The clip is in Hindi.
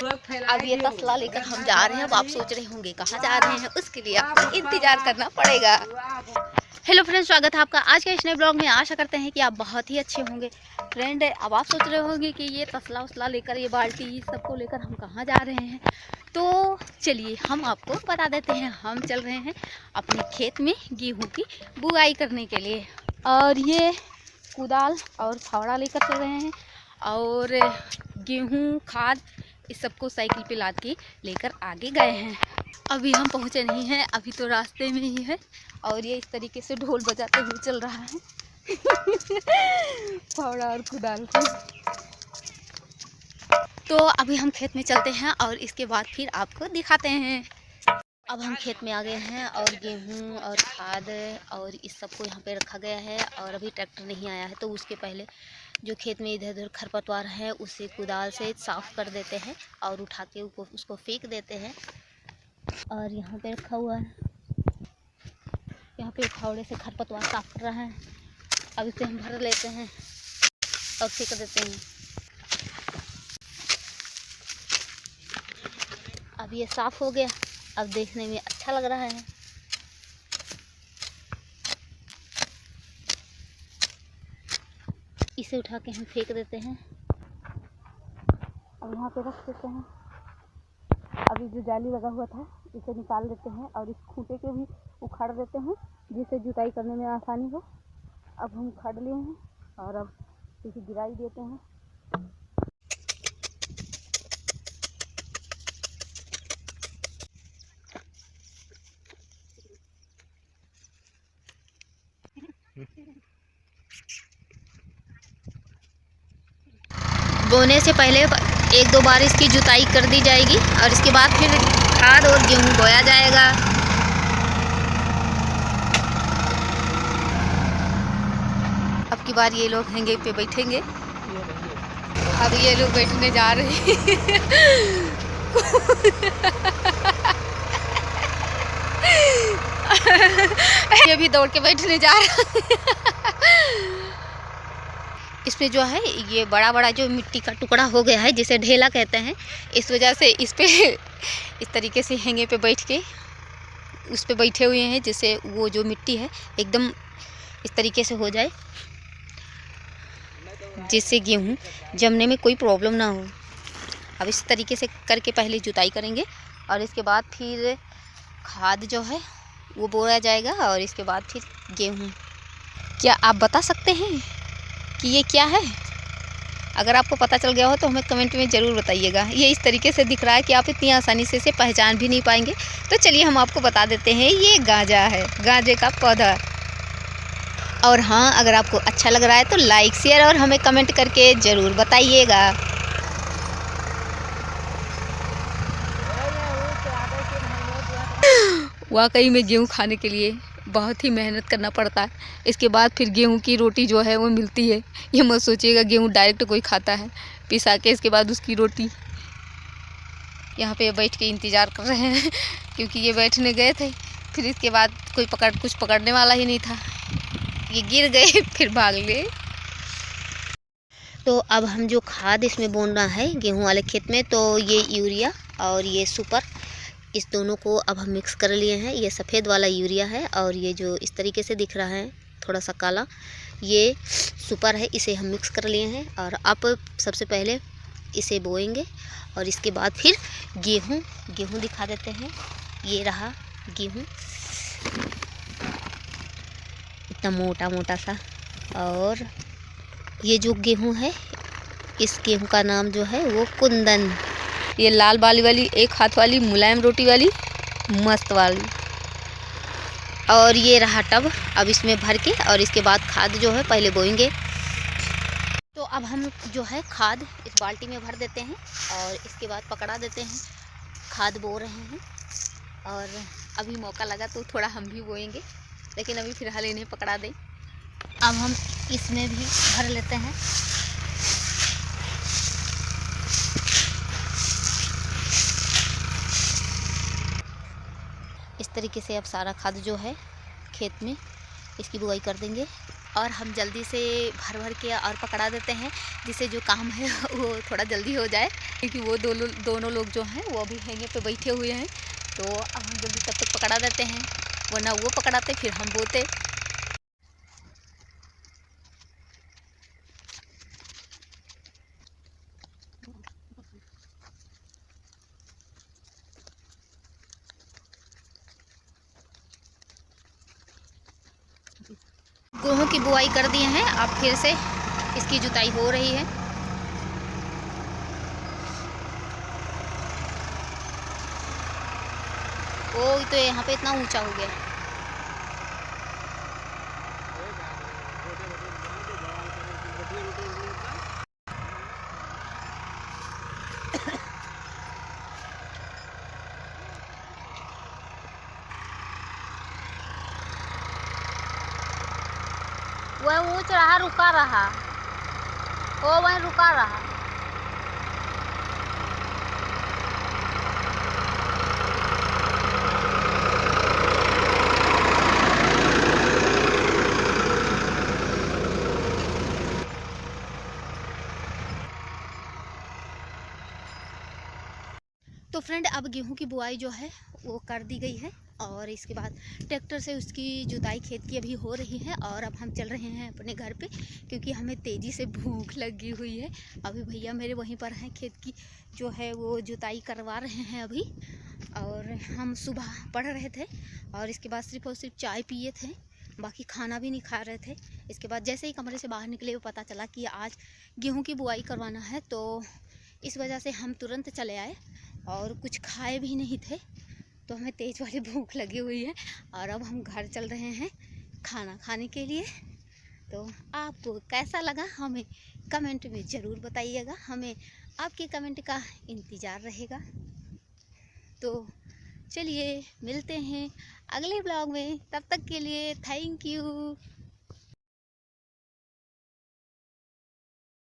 अब ये तसला लेकर हम जा रहे हैं। अब आप सोच रहे होंगे कहाँ जा रहे हैं, उसके लिए आपको इंतजार करना पड़ेगा। हेलो फ्रेंड्स, स्वागत है आपका आज के इस नए ब्लॉग में। आशा करते हैं कि आप बहुत ही अच्छे होंगे। फ्रेंड, अब आप सोच रहे होंगे कि ये तसला उसला लेकर, ये बाल्टी सबको लेकर हम कहाँ जा रहे हैं। तो चलिए हम आपको बता देते हैं। हम चल रहे हैं अपने खेत में गेहूँ की बुआई करने के लिए। और ये कुदाल और फावड़ा लेकर चल रहे हैं और गेहूँ खाद इस सबको साइकिल पे लाद के लेकर आगे गए हैं। अभी हम पहुँचे नहीं हैं, अभी तो रास्ते में ही है। और ये इस तरीके से ढोल बजाते हुए चल रहा है फावड़ा और कुदाल को। तो अभी हम खेत में चलते हैं और इसके बाद फिर आपको दिखाते हैं। अब हम खेत में आ गए हैं और गेहूं और खाद और इस सब को यहाँ पे रखा गया है। और अभी ट्रैक्टर नहीं आया है, तो उसके पहले जो खेत में इधर उधर खरपतवार है उसे कुदाल से साफ़ कर देते हैं और उठा के उसको फेंक देते हैं। और यहाँ पे रखा हुआ है, यहाँ पे फावड़े से खरपतवार साफ कर रहा है। अब इसे हम भर लेते हैं और फेंक देते हैं। अब ये साफ़ हो गया, अब देखने में अच्छा लग रहा है। इसे उठा के हम फेंक देते हैं और यहाँ पे रख देते हैं। अभी जो जाली लगा हुआ था इसे निकाल देते हैं और इस खूंटे को भी उखाड़ देते हैं जिससे जुताई करने में आसानी हो। अब हम उखाड़ लिए हैं और अब इसे गिराई देते हैं। बोने से पहले एक दो बार इसकी जुताई कर दी जाएगी और इसके बाद फिर खाद और गेहूं बोया जाएगा। अब की बार ये लोग हैंगे पे बैठेंगे। अब ये लोग बैठने जा रहे हैं ये भी दौड़ के बैठने जा रहा है। इसमें जो है ये बड़ा बड़ा जो मिट्टी का टुकड़ा हो गया है जिसे ढेला कहते हैं, इस वजह से इस पे इस तरीके से हैंगे पे बैठ के उस पे बैठे हुए हैं, जिससे वो जो मिट्टी है एकदम इस तरीके से हो जाए, जिससे गेहूँ जमने में कोई प्रॉब्लम ना हो। अब इस तरीके से करके पहले जुताई करेंगे और इसके बाद फिर खाद जो है वो बोया जाएगा और इसके बाद फिर गेहूँ। क्या आप बता सकते हैं कि ये क्या है? अगर आपको पता चल गया हो तो हमें कमेंट में ज़रूर बताइएगा। ये इस तरीके से दिख रहा है कि आप इतनी आसानी से इसे पहचान भी नहीं पाएंगे। तो चलिए हम आपको बता देते हैं, ये गांजा है, गांजे का पौधा। और हाँ, अगर आपको अच्छा लग रहा है तो लाइक शेयर और हमें कमेंट करके ज़रूर बताइएगा। वाकई में गेहूँ खाने के लिए बहुत ही मेहनत करना पड़ता है। इसके बाद फिर गेहूं की रोटी जो है वो मिलती है। ये मत सोचिएगा गेहूं डायरेक्ट कोई खाता है, पिसा के इसके बाद उसकी रोटी। यहाँ पे बैठ के इंतज़ार कर रहे हैं क्योंकि ये बैठने गए थे, फिर इसके बाद कोई कुछ पकड़ने वाला ही नहीं था, ये गिर गए फिर भाग लिए। तो अब हम जो खाद इसमें बोना है गेहूँ वाले खेत में, तो ये यूरिया और ये सुपर, इस दोनों को अब हम मिक्स कर लिए हैं। ये सफ़ेद वाला यूरिया है और ये जो इस तरीके से दिख रहा है थोड़ा सा काला, ये सुपर है। इसे हम मिक्स कर लिए हैं और अब सबसे पहले इसे बोएंगे और इसके बाद फिर गेहूँ दिखा देते हैं। ये रहा गेहूँ, इतना मोटा मोटा सा। और ये जो गेहूँ है, इस गेहूँ का नाम जो है वो कुंदन। ये लाल बाली वाली, एक हाथ वाली मुलायम रोटी वाली, मस्त वाली। और ये रहा टब, अब इसमें भर के और इसके बाद खाद जो है पहले बोएंगे। तो अब हम जो है खाद इस बाल्टी में भर देते हैं और इसके बाद पकड़ा देते हैं। खाद बो रहे हैं और अभी मौका लगा तो थोड़ा हम भी बोएंगे, लेकिन अभी फिलहाल इन्हें पकड़ा दें। अब हम इसमें भी भर लेते हैं। इस तरीके से अब सारा खाद जो है खेत में इसकी बुआई कर देंगे और हम जल्दी से भर भर के और पकड़ा देते हैं, जिससे जो काम है वो थोड़ा जल्दी हो जाए। क्योंकि वो दोनों लोग जो हैं वो अभी हैंगे पे बैठे हुए हैं, तो अब हम जल्दी तब तक पकड़ा देते हैं, वरना वो पकड़ाते फिर हम बोते। गेहूँ की बुआई कर दिए हैं, अब फिर से इसकी जुताई हो रही है। ओ तो यहाँ पे इतना ऊंचा हो गया। वह ऊंच रहा, रुका रहा, वो वहीं रुका रहा। तो फ्रेंड अब गेहूं की बुआई जो है वो कर दी गई है, और इसके बाद ट्रैक्टर से उसकी जुताई खेत की अभी हो रही है। और अब हम चल रहे हैं अपने घर पे, क्योंकि हमें तेज़ी से भूख लगी हुई है। अभी भैया मेरे वहीं पर हैं, खेत की जो है वो जुताई करवा रहे हैं अभी। और हम सुबह पढ़ रहे थे, और इसके बाद सिर्फ और सिर्फ चाय पिए थे, बाकी खाना भी नहीं खा रहे थे। इसके बाद जैसे ही कमरे से बाहर निकले वो पता चला कि आज गेहूँ की बुआई करवाना है, तो इस वजह से हम तुरंत चले आए और कुछ खाए भी नहीं थे, तो हमें तेज़ वाली भूख लगी हुई है। और अब हम घर चल रहे हैं खाना खाने के लिए। तो आपको कैसा लगा हमें कमेंट में ज़रूर बताइएगा, हमें आपके कमेंट का इंतज़ार रहेगा। तो चलिए मिलते हैं अगले ब्लॉग में, तब तक के लिए थैंक यू।